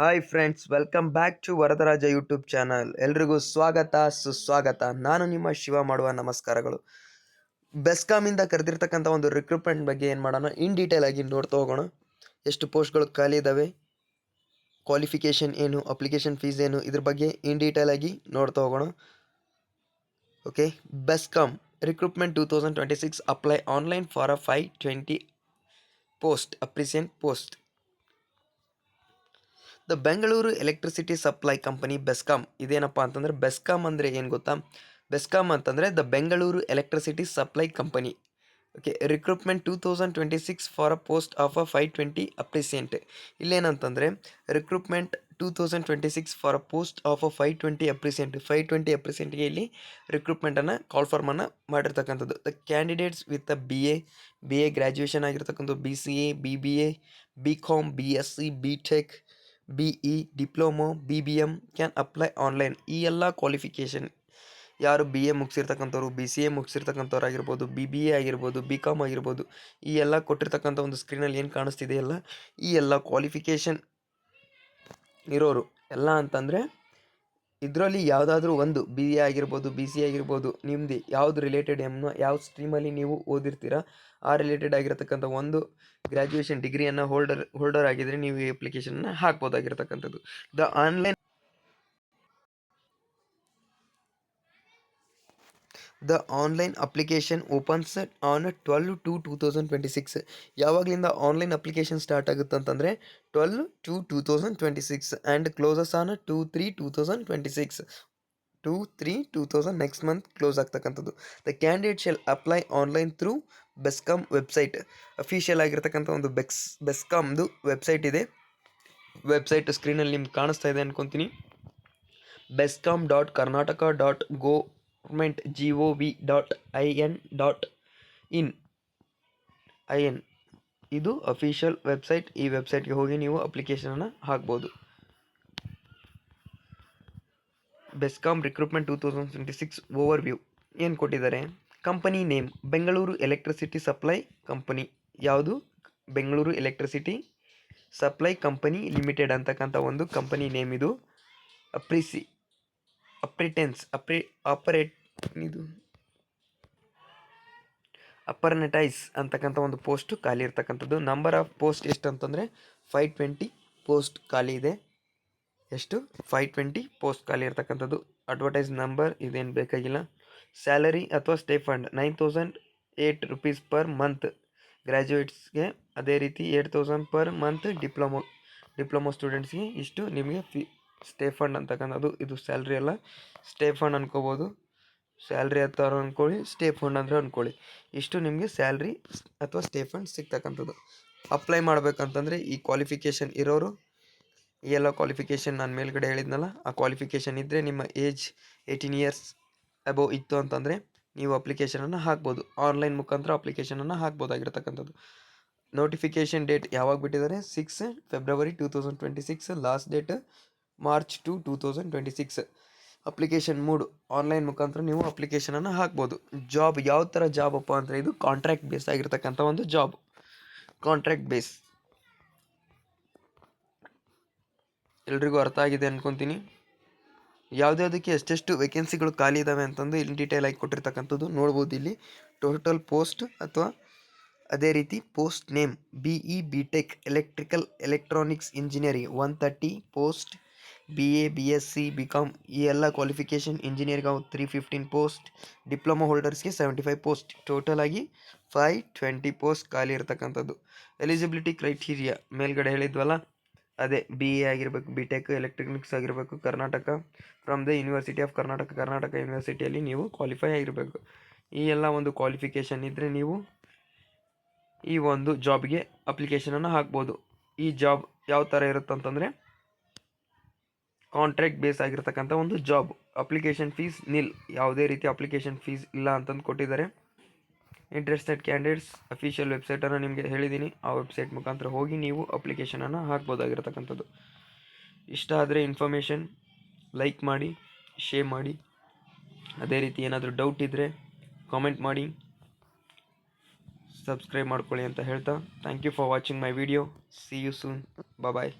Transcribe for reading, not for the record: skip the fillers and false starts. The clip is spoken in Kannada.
Hi friends, welcome back to Varadaraja YouTube channel. ಎಲ್ರಿಗೂ ಸ್ವಾಗತ ಸುಸ್ವಾಗತ. ನಾನು ನಿಮ್ಮ ಶಿವ ಮಾಡುವ ನಮಸ್ಕಾರಗಳು. ಬೆಸ್ಕಾಮಿಂದ ಕರೆದಿರ್ತಕ್ಕಂಥ ಒಂದು ರಿಕ್ರೂಟ್ಮೆಂಟ್ ಬಗ್ಗೆ ಏನು ಮಾಡೋಣ, ಇನ್ ಡೀಟೇಲ್ ಆಗಿ ನೋಡ್ತಾ ಹೋಗೋಣ. ಎಷ್ಟು ಪೋಸ್ಟ್ಗಳು ಖಾಲಿ ಇದ್ದಾವೆ, ಕ್ವಾಲಿಫಿಕೇಷನ್ ಏನು, ಅಪ್ಲಿಕೇಶನ್ ಫೀಸ್ ಏನು, ಇದ್ರ ಬಗ್ಗೆ ಇನ್ ಡೀಟೇಲ್ ಆಗಿ ನೋಡ್ತಾ ಹೋಗೋಣ. Okay, BESCOM recruitment 2026 apply online for a 520 post apprentice post. The Bengaluru electricity supply company BESCOM. ಇದೇನಪ್ಪ ಅಂತಂದರೆ, ಬೆಸ್ಕಾಮ್ ಅಂದರೆ ಏನು ಗೊತ್ತಾ? ಬೆಸ್ಕಾಮ್ ಅಂತಂದರೆ the Bengaluru electricity supply company. Okay, recruitment 2026 for a post of a 520 apprentice. ಇಲ್ಲೇನಂತಂದರೆ recruitment 2026 for a post of a 520 apprentice. 520 ಅಪ್ರಿಸಿಯೆಂಟ್ಗೆ ಇಲ್ಲಿ ರಿಕ್ರೂಟ್ಮೆಂಟನ್ನು ಕಾಲ್ ಫಾರ್ಮನ್ನು ಮಾಡಿರ್ತಕ್ಕಂಥದ್ದು. The candidates with B A graduation ಆಗಿರ್ತಕ್ಕಂಥ BCA, BBA, BCom, BSc, BTech, BE, diploma, BBM can apply online. ಈ ಎಲ್ಲ ಕ್ವಾಲಿಫಿಕೇಷನ್ ಯಾರು BA ಮುಗಿಸಿರ್ತಕ್ಕಂಥವ್ರು, BCA ಮುಗಿಸಿರ್ತಕ್ಕಂಥವ್ರು ಆಗಿರ್ಬೋದು, BBA ಆಗಿರ್ಬೋದು, BCom ಆಗಿರ್ಬೋದು, ಈ ಎಲ್ಲ ಕೊಟ್ಟಿರ್ತಕ್ಕಂಥ ಒಂದು ಸ್ಕ್ರೀನಲ್ಲಿ ಏನು ಕಾಣಿಸ್ತಿದೆಯಲ್ಲ, ಈ ಎಲ್ಲ ಕ್ವಾಲಿಫಿಕೇಷನ್ ಇರೋರು ಎಲ್ಲ ಅಂತಂದರೆ ಇದರಲ್ಲಿ ಯಾವುದಾದ್ರೂ ಒಂದು BA ಆಗಿರ್ಬೋದು, BCA ಆಗಿರ್ಬೋದು, ನಿಮ್ಮದು ಯಾವುದು ರಿಲೇಟೆಡ್ ಯಾವ ಸ್ಟ್ರೀಮಲ್ಲಿ ನೀವು ಓದಿರ್ತೀರ ಆ ರಿಲೇಟೆಡ್ ಆಗಿರತಕ್ಕಂಥ ಒಂದು ಗ್ರ್ಯಾಜುಯೇಷನ್ ಡಿಗ್ರಿಯನ್ನು ಹೋಲ್ಡರ್ ಆಗಿದ್ರೆ ನೀವು ಈ ಅಪ್ಲಿಕೇಶನ್ನ ಹಾಕ್ಬೋದಾಗಿರ್ತಕ್ಕಂಥದ್ದು. The online application opens on 12/2/2026. ಯಾವಾಗಲಿಂದ ಆನ್ಲೈನ್ ಅಪ್ಲಿಕೇಶನ್ ಸ್ಟಾರ್ಟ್ ಆಗುತ್ತೆ ಅಂತಂದರೆ 12/2/2026 and closes on 2/3/2026. 2/3/2000 next month close ಆಗ್ತಕ್ಕಂಥದ್ದು. The candidate shall apply online through BESCOM website. Official ಆಗಿರ್ತಕ್ಕಂಥ ಒಂದು ಬೆಸ್ಕಾಮ್ದು ವೆಬ್ಸೈಟ್ ಇದೆ. ವೆಬ್ಸೈಟ್ ಸ್ಕ್ರೀನಲ್ಲಿ ನಿಮ್ಗೆ ಕಾಣಿಸ್ತಾ ಇದೆ ಅನ್ಕೊತೀನಿ. bescom.karnataka.gov.in. ಇದು ಅಫಿಷಿಯಲ್ ವೆಬ್ಸೈಟ್. ಈ ವೆಬ್ಸೈಟ್ಗೆ ಹೋಗಿ ನೀವು ಅಪ್ಲಿಕೇಶನನ್ನು ಹಾಕ್ಬೋದು. ಬೆಸ್ಕಾಮ್ ರಿಕ್ರೂಟ್ಮೆಂಟ್ 2026 ಓವರ್ವ್ಯೂ ಏನು ಕೊಟ್ಟಿದ್ದಾರೆ? Company name Bengaluru electricity supply company. ಯಾವುದು? Bengaluru electricity supply company limited ಅಂತಕ್ಕಂಥ ಒಂದು ಕಂಪನಿ ನೇಮ್ ಇದು. ಅಪರ್ನೆಟೈಸ್ ಅಂತಕ್ಕಂಥ ಒಂದು ಪೋಸ್ಟ್ ಖಾಲಿ ಇರ್ತಕ್ಕಂಥದ್ದು. ನಂಬರ್ ಆಫ್ ಪೋಸ್ಟ್ ಎಷ್ಟು ಅಂತಂದರೆ 520 ಪೋಸ್ಟ್ ಖಾಲಿ ಇದೆ. ಎಷ್ಟು? 520 ಪೋಸ್ಟ್ ಖಾಲಿ ಇರ್ತಕ್ಕಂಥದ್ದು. ಅಡ್ವರ್ಟೈಸ್ ನಂಬರ್ ಇದೇನು ಬೇಕಾಗಿಲ್ಲ. ಸ್ಯಾಲರಿ ಅಥವಾ stipend 9,008 rupees per month ಗ್ರ್ಯಾಜುಯೇಟ್ಸ್ಗೆ, ಅದೇ ರೀತಿ 8,000 ಪರ್ ಮಂತ್ ಡಿಪ್ಲೊಮೊ ಸ್ಟೂಡೆಂಟ್ಸ್ಗೆ. ಇಷ್ಟು ನಿಮಗೆ ಸ್ಟೇ ಫಂಡ್ ಅಂತಕ್ಕಂಥದ್ದು. ಇದು ಸ್ಯಾಲ್ರಿ ಅಲ್ಲ, ಸ್ಟೇ ಫಂಡ್ ಅನ್ಕೋಬೋದು. ಸ್ಯಾಲ್ರಿ ಅಥವಾ ಅಂದ್ಕೊಳ್ಳಿ, ಸ್ಟೇ ಫಂಡ್ ಅಂದರೆ ಅಂದ್ಕೊಳ್ಳಿ. ಇಷ್ಟು ನಿಮಗೆ ಸ್ಯಾಲ್ರಿ ಅಥವಾ ಸ್ಟೇ ಫಂಡ್ ಸಿಗ್ತಕ್ಕಂಥದ್ದು. ಅಪ್ಲೈ ಮಾಡಬೇಕಂತಂದರೆ ಈ ಕ್ವಾಲಿಫಿಕೇಷನ್ ಇರೋರು, ಈ ಎಲ್ಲ ಕ್ವಾಲಿಫಿಕೇಷನ್ ನಾನು ಮೇಲ್ಗಡೆ ಹೇಳಿದ್ನಲ್ಲ, ಆ ಕ್ವಾಲಿಫಿಕೇಷನ್ ಇದ್ದರೆ, ನಿಮ್ಮ ಏಜ್ 18 years ಅಬೋವ್ ಇತ್ತು ಅಂತಂದರೆ ನೀವು ಅಪ್ಲಿಕೇಶನನ್ನು ಹಾಕ್ಬೋದು. ಆನ್ಲೈನ್ ಮುಖಾಂತರ ಅಪ್ಲಿಕೇಶನನ್ನು ಹಾಕ್ಬೋದಾಗಿರ್ತಕ್ಕಂಥದ್ದು. ನೋಟಿಫಿಕೇಷನ್ ಡೇಟ್ ಯಾವಾಗ ಬಿಟ್ಟಿದ್ದಾರೆ? 6 February 2026. Last date March 2, 2026. Application mode online ಮುಖಾಂತರ ನೀವು ಅಪ್ಲಿಕೇಶನನ್ನು ಹಾಕ್ಬೋದು. ಜಾಬ್ ಯಾವ ಥರ ಜಾಬ್ ಅಪ್ಪ ಅಂದರೆ ಇದು ಕಾಂಟ್ರಾಕ್ಟ್ ಬೇಸ್ ಆಗಿರ್ತಕ್ಕಂಥ ಒಂದು ಜಾಬ್. ಕಾಂಟ್ರಾಕ್ಟ್ ಬೇಸ್ ಎಲ್ರಿಗೂ ಅರ್ಥ ಆಗಿದೆ ಅನ್ಕೊತೀನಿ. ಯಾವುದ್ಯಾವುದಕ್ಕೆ ಎಷ್ಟೆಷ್ಟು ವೇಕೆನ್ಸಿಗಳು ಖಾಲಿ ಇದ್ದಾವೆ ಅಂತಂದು ಇಲ್ಲಿ ಡೀಟೇಲ್ ಆಗಿ ಕೊಟ್ಟಿರ್ತಕ್ಕಂಥದ್ದು ನೋಡ್ಬೋದು. ಇಲ್ಲಿ ಟೋಟಲ್ ಪೋಸ್ಟ್ ಅಥವಾ ಅದೇ ರೀತಿ post name BE BTech electrical electronics engineering 130 post. BA BSc BCom ಈ ಎಲ್ಲ ಕ್ವಾಲಿಫಿಕೇಷನ್ ಇಂಜಿನಿಯರ್ಗೆ 315 ಪೋಸ್ಟ್. ಡಿಪ್ಲೊಮಾ ಹೋಲ್ಡರ್ಸ್ಗೆ 75 ಪೋಸ್ಟ್. ಟೋಟಲ್ ಆಗಿ 520 ಪೋಸ್ಟ್ ಖಾಲಿ ಇರತಕ್ಕಂಥದ್ದು. ಎಲಿಜಿಬಿಲಿಟಿ ಕ್ರೈಟೀರಿಯಾ ಮೇಲ್ಗಡೆ ಹೇಳಿದ್ವಲ್ಲ, ಅದೇ BA ಆಗಿರಬೇಕು, BTech ಎಲೆಕ್ಟ್ರಾನಿಕ್ಸ್ ಆಗಿರಬೇಕು, Karnataka, from the university of Karnataka ಯೂನಿವರ್ಸಿಟಿಯಲ್ಲಿ ನೀವು ಕ್ವಾಲಿಫೈ ಆಗಿರಬೇಕು. ಈ ಎಲ್ಲ ಒಂದು ಕ್ವಾಲಿಫಿಕೇಷನ್ ಇದ್ದರೆ ನೀವು ಈ ಒಂದು ಜಾಬ್ಗೆ ಅಪ್ಲಿಕೇಶನನ್ನು ಹಾಕ್ಬೋದು. ಈ ಜಾಬ್ ಯಾವ ಥರ ಇರುತ್ತಂತಂದರೆ ಕಾಂಟ್ರಾಕ್ಟ್ ಬೇಸ್ ಆಗಿರ್ತಕ್ಕಂಥ ಒಂದು ಜಾಬ್. ಅಪ್ಲಿಕೇಶನ್ ಫೀಸ್ ನಿಲ್, ಯಾವುದೇ ರೀತಿ ಅಪ್ಲಿಕೇಶನ್ ಫೀಸ್ ಇಲ್ಲ ಅಂತಂದು ಕೊಟ್ಟಿದ್ದಾರೆ. ಇಂಟ್ರೆಸ್ಟೆಡ್ ಕ್ಯಾಂಡಿಡೇಟ್ಸ್ ಅಫಿಷಿಯಲ್ ವೆಬ್ಸೈಟನ್ನು ನಿಮಗೆ ಹೇಳಿದ್ದೀನಿ, ಆ ವೆಬ್ಸೈಟ್ ಮುಖಾಂತರ ಹೋಗಿ ನೀವು ಅಪ್ಲಿಕೇಶನನ್ನು ಹಾಕ್ಬೋದಾಗಿರ್ತಕ್ಕಂಥದ್ದು. ಇಷ್ಟ ಆದರೆ ಇನ್ಫಾರ್ಮೇಷನ್ ಲೈಕ್ ಮಾಡಿ, ಶೇರ್ ಮಾಡಿ. ಅದೇ ರೀತಿ ಏನಾದರೂ ಡೌಟ್ ಇದ್ದರೆ ಕಾಮೆಂಟ್ ಮಾಡಿ, ಸಬ್ಸ್ಕ್ರೈಬ್ ಮಾಡ್ಕೊಳ್ಳಿ ಅಂತ ಹೇಳ್ತಾ, thank you for watching my video. See you soon. Bye.